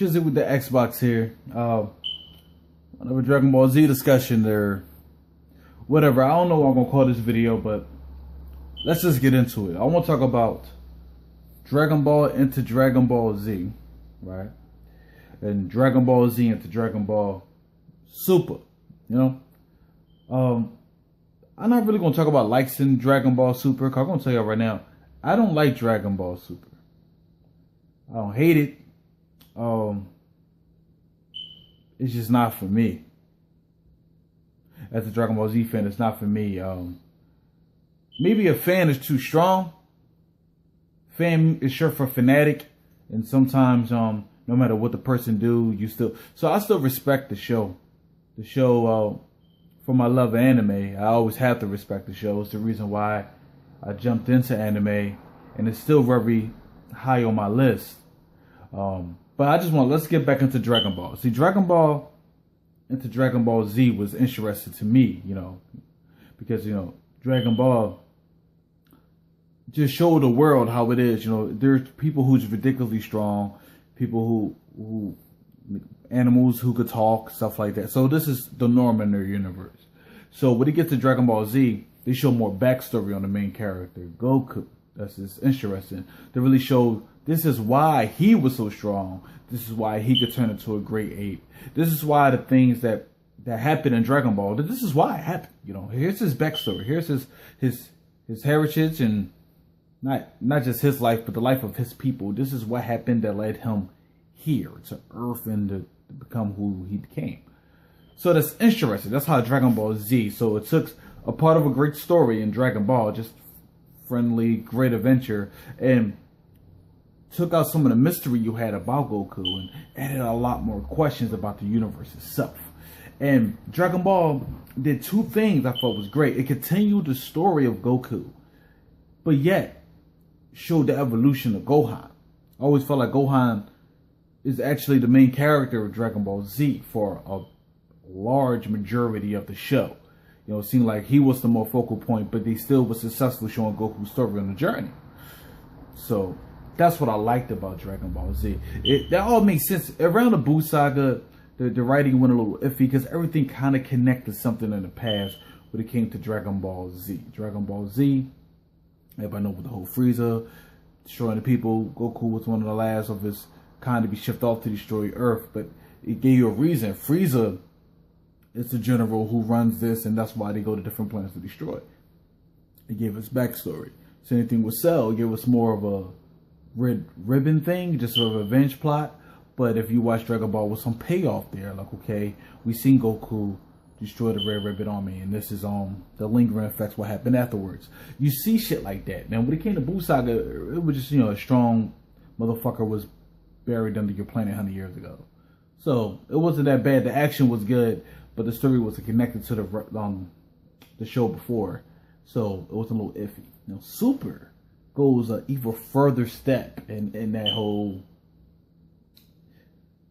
Shizzy with the Xbox here. Another Dragon Ball Z discussion there. Whatever, I don't know what I'm going to call this video, but let's just get into it. I want to talk about Dragon Ball into Dragon Ball Z, right? And Dragon Ball Z into Dragon Ball Super, you know? I'm not really going to talk about likes in Dragon Ball Super, because I'm going to tell you right now, I don't like Dragon Ball Super. I don't hate it. It's just not for me. As a Dragon Ball Z fan, it's not for me. Maybe a fan is too strong. Fan is short for fanatic, and sometimes no matter what the person do, you still. So I still respect the show. The show, for my love of anime, I always have to respect the show. It's the reason why I jumped into anime, and it's still very high on my list. But I just let's get back into Dragon Ball. See, Dragon Ball into Dragon Ball Z was interesting to me, you know, because, you know, Dragon Ball just showed the world how it is. You know, there's people who's ridiculously strong, people who animals who could talk, stuff like that. So this is the norm in their universe. So when it gets to Dragon Ball Z, they show more backstory on the main character, Goku. That's just interesting. They really show this is why he was so strong. This is why he could turn into a great ape. This is why the things that happened in Dragon Ball, this is why it happened. You know, here's his backstory. Here's his heritage, and not just his life, but the life of his people. This is what happened that led him here to Earth and to become who he became. So that's interesting. That's how Dragon Ball Z. So it took a part of a great story in Dragon Ball, just friendly, great adventure, and took out some of the mystery you had about Goku and added a lot more questions about the universe itself. And Dragon Ball did two things I thought was great. It continued the story of Goku, but yet showed the evolution of Gohan. I always felt like Gohan is actually the main character of Dragon Ball Z for a large majority of the show. You know, it seemed like he was the more focal point, but they still were successful showing Goku's story on the journey. So that's what I liked about Dragon Ball Z. That all makes sense. Around the Buu saga, the writing went a little iffy because everything kind of connected something in the past when it came to Dragon Ball Z. Dragon Ball Z, everybody know with the whole Frieza destroying the people. Goku was one of the last of his kind to be shipped off to destroy Earth, but it gave you a reason. Frieza is the general who runs this, and that's why they go to different planets to destroy. It gave us backstory. Same thing with Cell. It gave us more of a red ribbon thing, just a revenge plot. But if you watch Dragon Ball with some payoff there, like, okay, we seen Goku destroy the Red Ribbon Army, and this is the lingering effects what happened afterwards. You see shit like that. Now when it came to Buu saga, it was just, you know, a strong motherfucker was buried under your planet 100 years ago. So it wasn't that bad. The action was good, but the story was connected to the show before, so it was a little iffy. Now Super goes an even further step in that whole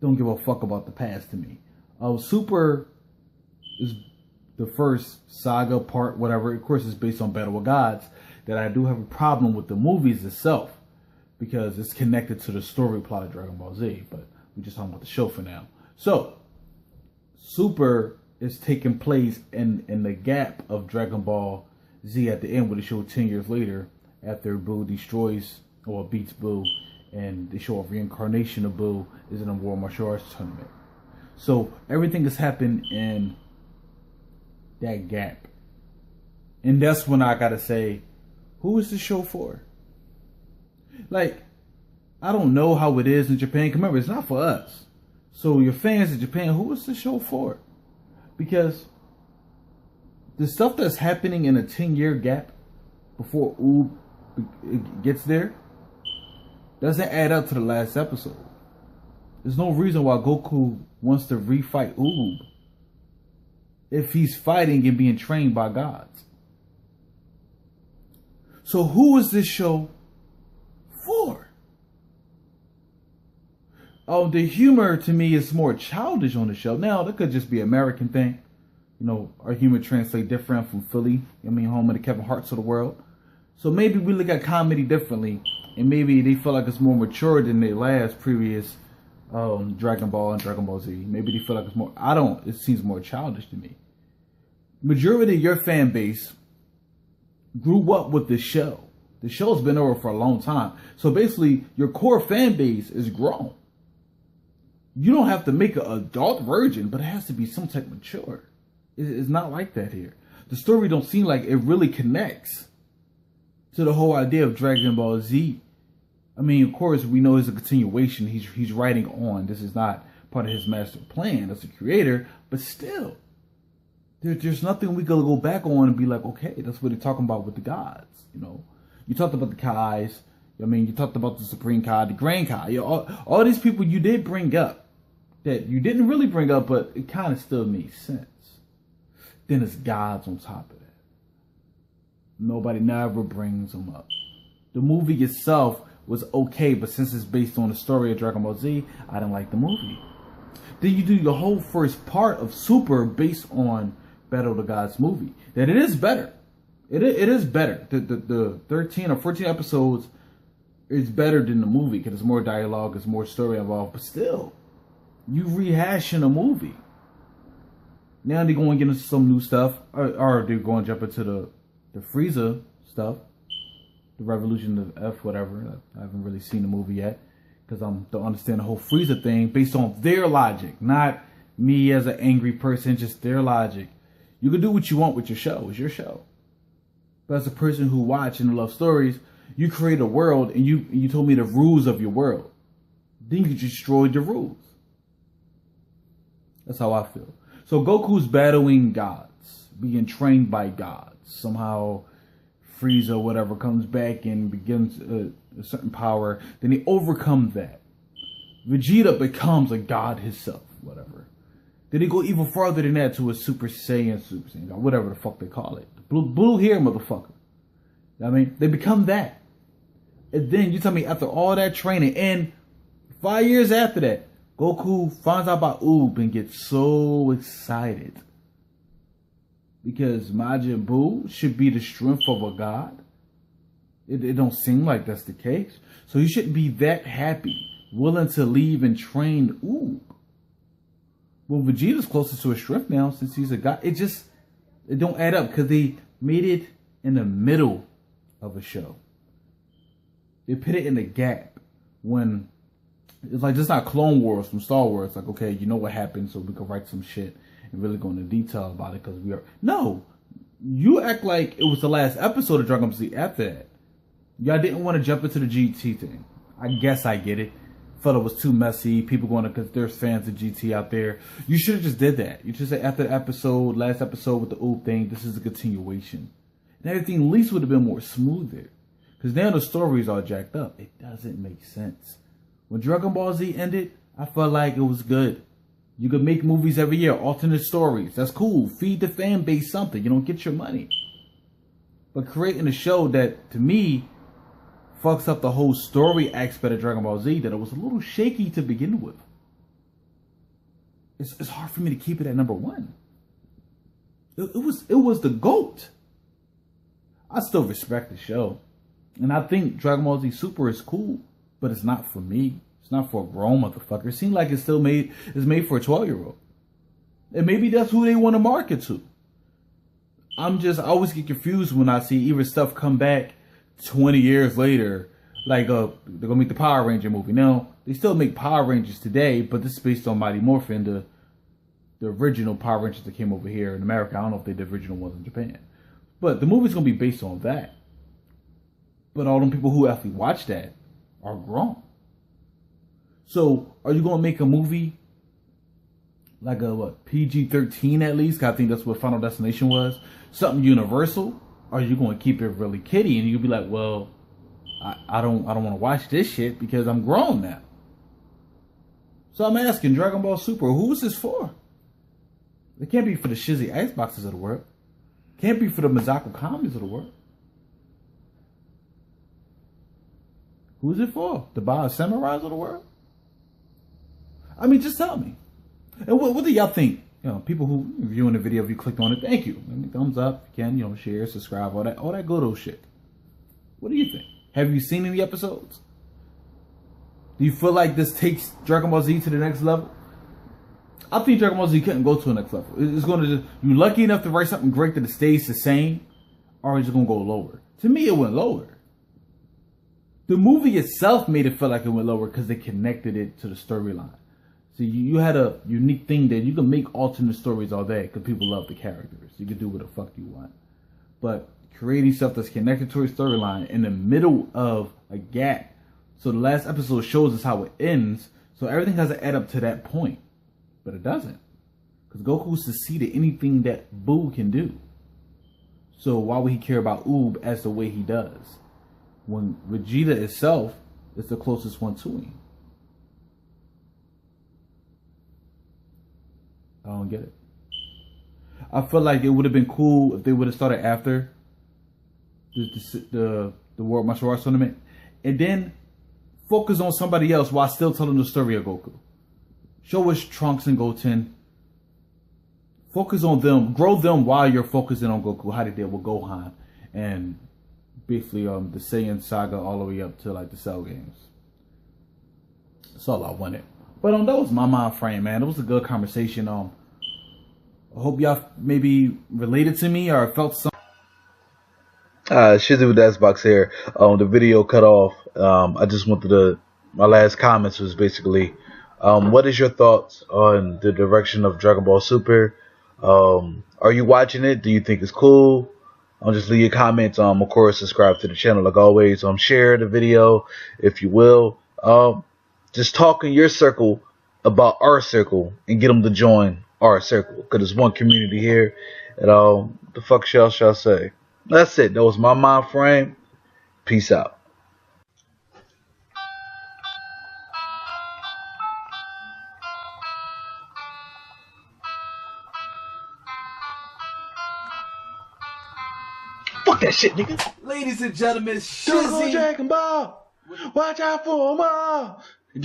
don't give a fuck about the past to me. Super is the first saga part, whatever. Of course, it's based on Battle of Gods. That I do have a problem with the movies itself because it's connected to the story plot of Dragon Ball Z. But we're just talking about the show for now. So Super is taking place in the gap of Dragon Ball Z at the end, where they show 10 years later after Buu destroys or beats Buu, and they show a reincarnation of Buu is in a World Martial Arts tournament. So everything has happened in that gap. And that's when I gotta say, who is this show for? Like, I don't know how it is in Japan. Remember, it's not for us. So your fans in Japan, who is the show for? Because the stuff that's happening in a 10-year gap before Oob gets there doesn't add up to the last episode. There's no reason why Goku wants to refight Oob if he's fighting and being trained by gods. So who is this show for? Oh, the humor to me is more childish on the show. Now, that could just be an American thing. You know, our humor translates different from Philly. I mean, home of the Kevin Harts of the world. So maybe we look at comedy differently, and maybe they feel like it's more mature than their last previous Dragon Ball and Dragon Ball Z. Maybe they feel like it's more. I don't. It seems more childish to me. Majority of your fan base grew up with the show. The show's been over for a long time. So basically, your core fan base is grown. You don't have to make an adult version, but it has to be some type mature. It's not like that here. The story don't seem like it really connects to the whole idea of Dragon Ball Z. I mean, of course, we know it's a continuation. He's writing on. This is not part of his master plan as a creator, but still, there's nothing we could go back on and be like, okay, that's what they're talking about with the gods. You know, you talked about the Kais. I mean, you talked about the Supreme Kai, the Grand Kai. You know, all these people you did bring up that you didn't really bring up, but it kind of still makes sense. Then it's gods on top of that. Nobody never brings them up. The movie itself was okay, but since it's based on the story of Dragon Ball Z, I didn't like the movie. Then you do your whole first part of Super based on Battle of the Gods movie. That it is better. It is better. The 13 or 14 episodes is better than the movie because there's more dialogue, there's more story involved. But still, you rehashing a movie. Now they're going to get into some new stuff, or they're going to jump into the Frieza stuff, the Revolution of F, whatever. I haven't really seen the movie yet because I don't understand the whole Frieza thing based on their logic, not me as an angry person, just their logic. You can do what you want with your show. It's your show. But as a person who watch and love stories, you create a world and you told me the rules of your world. Then you destroyed the rules. That's how I feel. So Goku's battling gods, being trained by gods. Somehow Frieza, whatever, comes back and begins a certain power. Then they overcome that. Vegeta becomes a god himself, whatever. Then they go even farther than that to a Super Saiyan, God, whatever the fuck they call it. Blue hair motherfucker. I mean, they become that. And then you tell me after all that training, and 5 years after that, Goku finds out about Oob and gets so excited. Because Majin Buu should be the strength of a god. It don't seem like that's the case. So he shouldn't be that happy, willing to leave and train Oob. Well, Vegeta's closest to his strength now since he's a god. It don't add up because they made it in the middle of a show. They put it in the gap when it's like just not Clone Wars from Star Wars. Like, okay, you know what happened, so we can write some shit and really go into detail about it because we are. No, you act like it was the last episode of Dragon Ball Z after that. Y'all didn't want to jump into the GT thing. I guess I get it. Felt it was too messy. People going to, because there's fans of GT out there. You should have just did that. You should say after the episode, last episode with the Oob thing, this is a continuation. And everything at least would have been more smoother. Because now the story is all jacked up. It doesn't make sense. When Dragon Ball Z ended, I felt like it was good. You could make movies every year, alternate stories. That's cool. Feed the fan base something. You don't get your money. But creating a show that, to me, fucks up the whole story aspect of Dragon Ball Z, that it was a little shaky to begin with. It's hard for me to keep it at number one. It was the GOAT. I still respect the show. And I think Dragon Ball Z Super is cool, but it's not for me. It's not for a grown motherfucker. It seems like it's made for a 12-year-old. And maybe that's who they want to market to. I always get confused when I see even stuff come back 20 years later, like they're gonna make the Power Ranger movie. Now, they still make Power Rangers today, but this is based on Mighty Morphin, the original Power Rangers that came over here in America. I don't know if they did the original ones in Japan. But the movie's gonna be based on that. But all them people who actually watch that are grown. So, are you gonna make a movie like a PG-13 at least? 'Cause I think that's what Final Destination was. Something universal. Or are you going to keep it really kiddie and you'll be like, well, I don't want to watch this shit because I'm grown now. So I'm asking, Dragon Ball Super, who is this for? It can't be for the shizzy Xboxes of the world. It can't be for the Mazaku commies of the world. Who's it for? The Bio Samurais of the world? I mean, just tell me. And what do y'all think? You know, people who viewing the video, if you clicked on it, thank you. Thumbs up, if you can, share, subscribe, all that good old shit. What do you think? Have you seen any episodes? Do you feel like this takes Dragon Ball Z to the next level? I think Dragon Ball Z couldn't go to the next level. It's going to just, you lucky enough to write something great that it stays the same, or is it going to go lower? To me, it went lower. The movie itself made it feel like it went lower because they connected it to the storyline. So you had a unique thing that you can make alternate stories all day because people love the characters. You can do what the fuck you want. But creating stuff that's connected to a storyline in the middle of a gap. So the last episode shows us how it ends. So everything has to add up to that point. But it doesn't. Because Goku succeeded anything that Boo can do. So why would he care about Oob as the way he does? When Vegeta itself is the closest one to him. I don't get it. I feel like it would have been cool if they would have started after the World Martial Arts Tournament. And then focus on somebody else while still telling the story of Goku. Show us Trunks and Goten. Focus on them. Grow them while you're focusing on Goku. How they did with Gohan. And basically the Saiyan saga all the way up to like the Cell games. That's all I wanted. But that was my mind frame, man. It was a good conversation. I hope y'all maybe related to me or felt something. Shizzy with the Xbox here. The video cut off. I just wanted to. My last comments was basically, what is your thoughts on the direction of Dragon Ball Super? Are you watching it? Do you think it's cool? Just leave your comments. Of course, subscribe to the channel like always. Share the video if you will. Just talk in your circle about our circle and get them to join our circle because there's one community here. And the fuck shall say. That's it. That was my mind frame. Peace out. Fuck that shit, nigga. Ladies and gentlemen, Shizzy. Dragon Ball. Watch out for them all. Go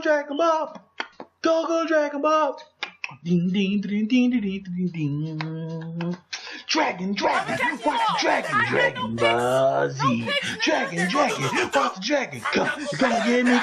Dragon Ball. Go Dragon Ball. Ding ding ding ding ding ding ding. Dragon, watch the Dragon Ball Z. Dragon, watch the dragon. Come, you gonna get me.